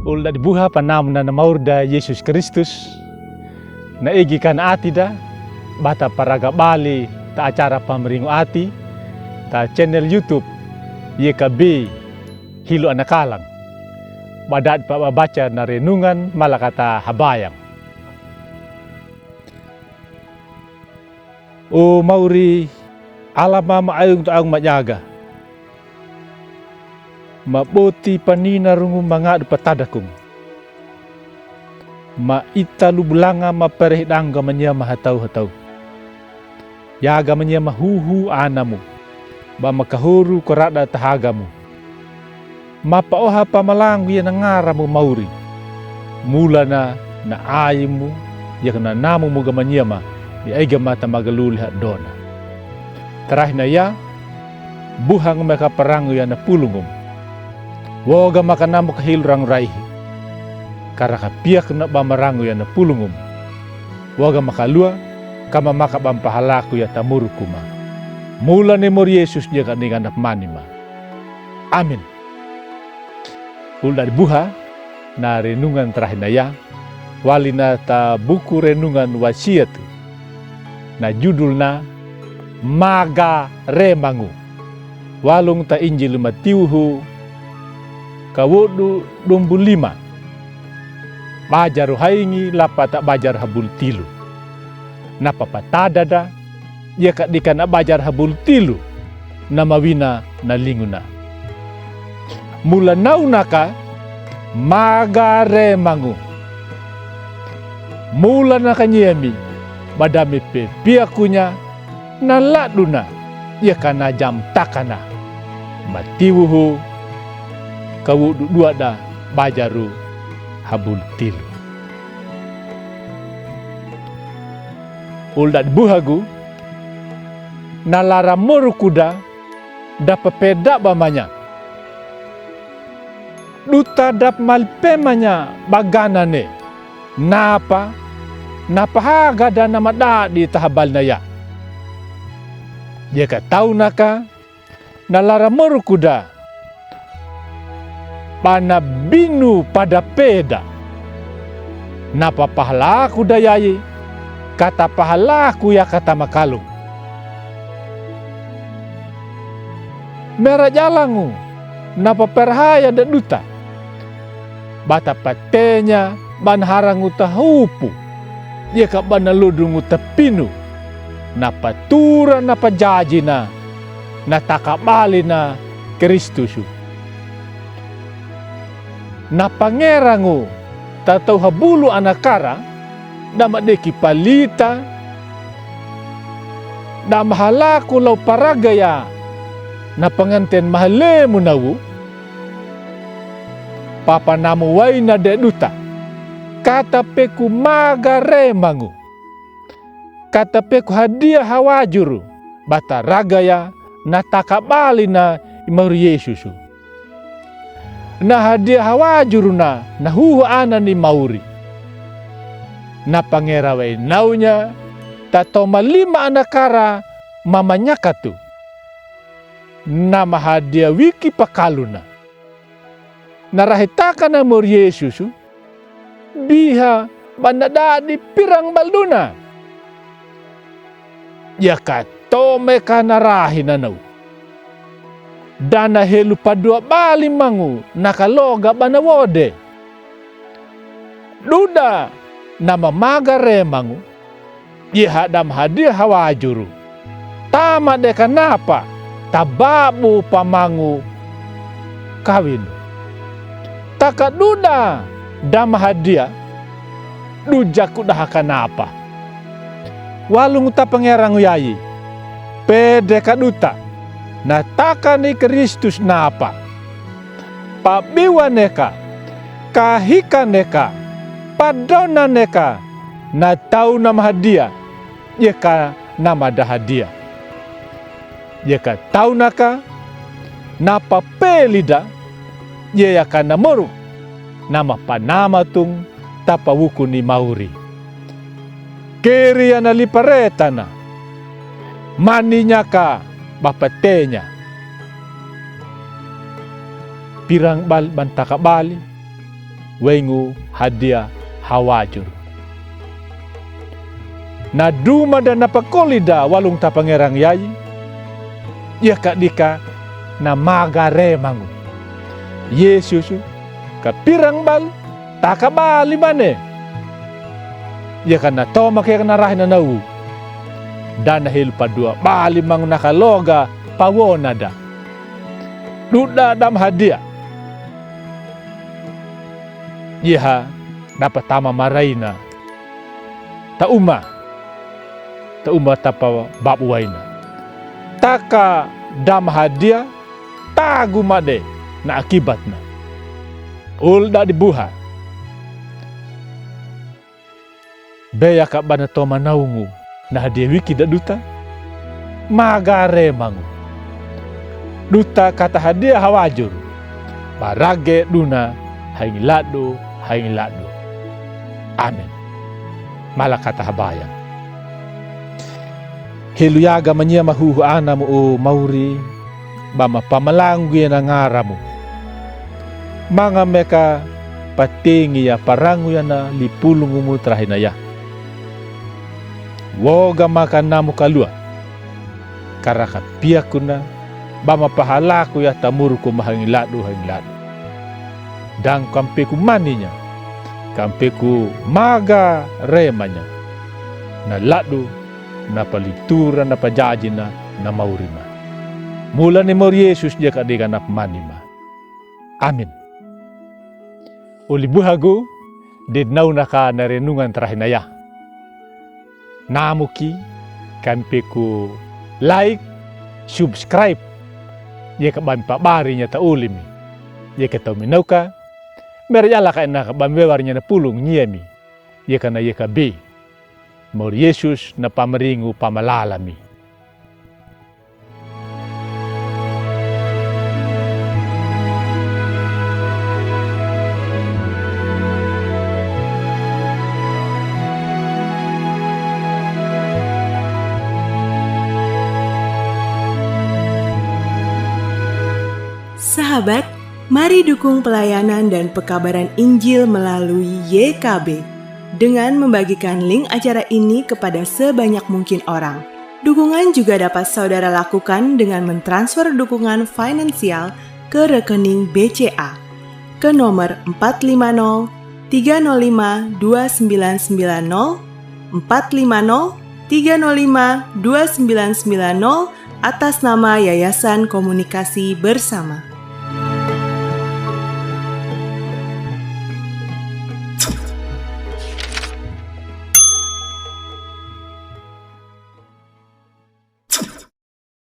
Ulda dibuha panamna na maurda Yesus Kristus na igikan ati da bata paraga bali ta acara pameringu ati ta channel YouTube YKB Hilo Anakalang badat baca na renungan malakata habayang. O mauri alama maayong taang manyaga mabuti panina rungu mga patadakum maitalu bulanga maperehidangga manya mahatau-hatau yaga manya mahuhu anamu ba makahuru korada tahagamu mapaoha pamalangu ya nangaramu mauri mula na aimu ya kana namu muga manyama di aiga mata magalulha dona terah na ya buhang maka perangu ya na pulungum woga makanamu kahilrang raihi karaka piak na bamarangu ya na pulungum woga makalua kama maka bampahalaku ya tamurukuma mula ni mor Yesus dia kaningan manima amin. Ulda buha na renungan terakhir na ya walina ta buku renungan wasiat na judul na Maga Remangu walung ta Injil Matiuhu kawodu 25 bajar haingi lapa tak bajar habul tilu napa patadada dia kat dikana bajar habul tilu namawina na linguna mula naunaka Maga Remangu mula nakanyemi badami pe piakunya na laduna ia kana jam takana matiwuhu kawudu dua da bajaru habul tilu uldat buhagu nalara morukuda dapa peda bamanya duta dap malpemanya baganane napa haga dan namada di tahabal naya jika tahu naka nalara morukuda pana binu pada peda napa pahalaku dayayi kata pahalaku ya kata makalung merah jalangu napa perhaya dan duta bata patenya ban harangu tahupu dia ka bana ludungu tepinu napa tura napa jajina na takabalina Kristusu na pangerangu tatau habulu anakara na madeki palita na mahalaku lau paragaya na pengantin mahale munawu papa namu waina de duta kata peku Maga Remangu kata peku hadiah hawajuru bata ragaya na takabalina imar Yesusu na hadiah hawajuruna na huhu anani mauri na pangerawai naunya tato malima anakara mamanyakatu na mahadiah wiki pakaluna na rahitaka na mor Yesusu biha bandada di pirang balduna ya kato meka narahi nanau dana helu padua bali mangu nakaloga banawode duda nama Maga Remangu ihadam hadiah hawajuru tama deka napa tababu pamangu kawin taka duda dam hadiah dujaku dah kanapa walung ta pangerangu yayi pede kaduta nataka ni Kristus napa pabiwa neka kahika neka padona neka na tau nama hadiah yeka nama dah hadiah yeka tau naka napa pelida ye yaka namoru nama panama tung tapawuku ni mauri kiri na liparetana maninya ka bapatenya pirang bal bantaka bali wengu hadiah hawajur. Na duma dan napakolida walung ta pangerang yai, ia kak dika na magare mangu. Yesus kapirang bal takabali bane. Ia kana to makaya kana rahina nau. Dan hil padua bali mangu nakaloga pawona da. Duda dam hadiah. Ia dapat tama maraina. Ta uma tapa babu waina. Taka dam hadiah tagu made na akibatna. Ulda dibuha. Beya kak bana to manaungu na hadiah wiki da duta. Magare mangu. Duta kata hadiah hawajur. Barage duna haing ladu. Amin. Malah kata habayang. Hiluyaga manya mahuhu anamu o mauri bama pamalanggu na ngaramu. Mga meka patingi ya parangu ya na lipulungumu trahinaya. Woga makan namu kalua. Karaka piakuna bama pahalaku ya tamurku mahangiladu. Dan kampeku maninya. Kampeku maga remanya. Na ladu na palitura na pajajina na maurima. Mula ni Mor Yesus dia kadega na manima. Amin. Ulibuhagu didnaw na ka na renungan terahinaya. Namuki kampeku like, subscribe. Ia kaban pabarinya ta ulimi. Ia ketau minau ka. Merjala ka na kaban wewarnya na pulung nyemi. Ia kana ia kabe. Mor Yesus na pameringu pamalalami. Sahabat, mari dukung pelayanan dan pekabaran Injil melalui YKB. Dengan membagikan link acara ini kepada sebanyak mungkin orang. Dukungan juga dapat saudara lakukan dengan mentransfer dukungan finansial ke rekening BCA ke nomor 450 305 2990 450 305 2990 atas nama Yayasan Komunikasi Bersama.